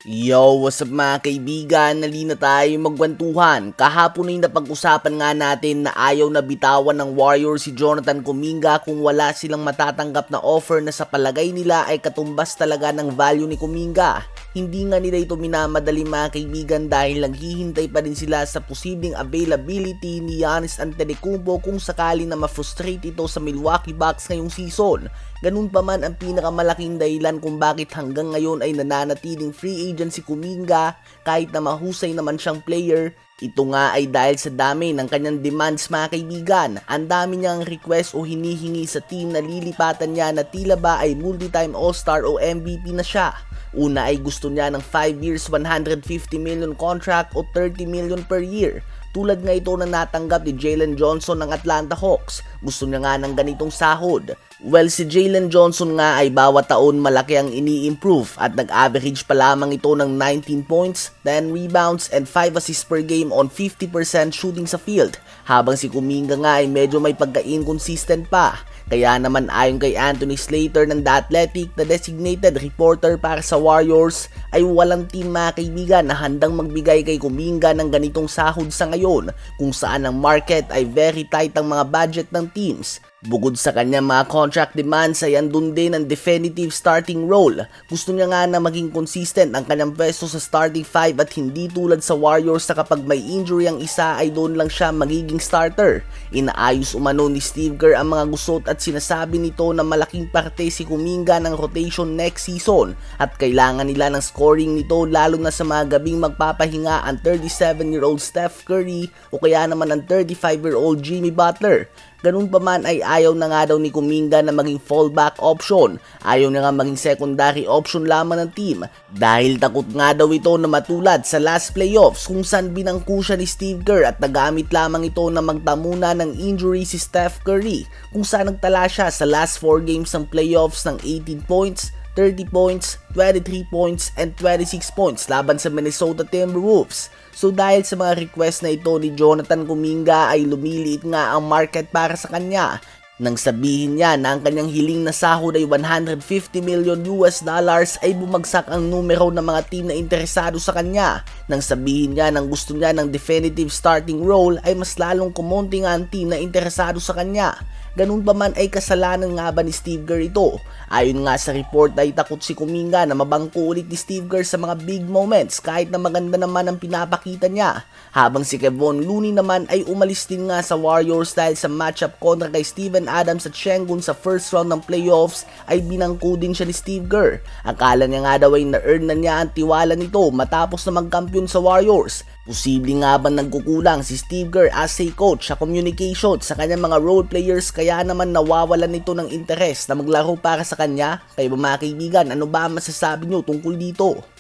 Yo, what's up mga kaibigan? Nalina tayo magkwentuhan. Kahapon ay napag-usapan nga natin na ayaw na bitawan ng Warriors si Jonathan Kuminga kung wala silang matatanggap na offer na sa palagay nila ay katumbas talaga ng value ni Kuminga. Hindi nga nila ito minamadali mga kaibigan dahil naghihintay pa rin sila sa posibleng availability ni Giannis Antetokounmpo kung sakali na ma-frustrate ito sa Milwaukee Bucks ngayong season. Ganun pa man ang pinakamalaking dahilan kung bakit hanggang ngayon ay nananatiling free agent si Kuminga kahit na mahusay naman siyang player. Ito nga ay dahil sa dami ng kanyang demands mga kaibigan. Ang dami niyang request o hinihingi sa team na lilipatan niya na tila ba ay multi-time All-Star o MVP na siya. Una ay gusto niya ng 5 years 150 million contract o 30 million per year. Tulad nga ito na natanggap ni Jalen Johnson ng Atlanta Hawks. Gusto niya nga ng ganitong sahod. Well, si Jalen Johnson nga ay bawat taon malaki ang ini-improve at nag-average pa lamang ito ng 19 points, 10 rebounds, and 5 assists per game on 50% shooting sa field. Habang si Kuminga nga ay medyo may pagka-inconsistent pa. Kaya naman ayon kay Anthony Slater ng The Athletic na designated reporter para sa Warriors ay walang team mga kaibigan na handang magbigay kay Kuminga ng ganitong sahod sa ngayon kung saan ang market ay very tight ang mga budget ng teams. Bukod sa kanya mga contract demands ay andun din ang definitive starting role. Gusto niya nga na maging consistent ang kanyang pwesto sa starting 5 at hindi tulad sa Warriors na kapag may injury ang isa ay doon lang siya magiging starter. Inaayos umano ni Steve Kerr ang mga gusot at sinasabi nito na malaking parte si Kuminga ng rotation next season at kailangan nila ng scoring nito lalo na sa mga gabing magpapahinga ang 37-year-old Steph Curry o kaya naman ang 35-year-old Jimmy Butler. Ganun pa man ay ayaw na nga daw ni Kuminga na maging fallback option. Ayaw na nga maging secondary option lamang ng team dahil takot nga daw ito na matulad sa last playoffs kung saan binangko siya ni Steve Kerr at nagamit lamang ito na magtamuna ng injury si Steph Curry kung saan nagtala siya sa last 4 games ng playoffs ng 18 points, 30 points, 23 points, and 26 points laban sa Minnesota Timberwolves. So dahil sa mga request na ito ni Jonathan Kuminga ay lumiliit nga ang market para sa kanya. Nang sabihin niya na ang kanyang hiling na sahod ay $150 million ay bumagsak ang numero ng mga team na interesado sa kanya. Nang sabihin niya na gusto niya ng definitive starting role ay mas lalong kumonti nga ang team na interesado sa kanya. Ganun pa man ay kasalanan nga ba ni Steve Kerr ito? Ayon nga sa report ay takot si Kuminga na mabangko ulit ni Steve Kerr sa mga big moments kahit na maganda naman ang pinapakita niya. Habang si Kevon Looney naman ay umalis din nga sa Warriors dahil sa matchup kontra kay Steven Adams at Sengun sa first round ng playoffs ay binangko din siya ni Steve Kerr. Akala niya nga daw ay na-earn na niya ang tiwala nito matapos na magkampiyon sa Warriors. Posible nga ba nagkukulang si Steve Kerr as a coach sa communication sa kanyang mga role players kaya naman nawawalan nito ng interes na maglaro para sa kanya? Kayo ba mga kaibigan, ano ba masasabi nyo tungkol dito?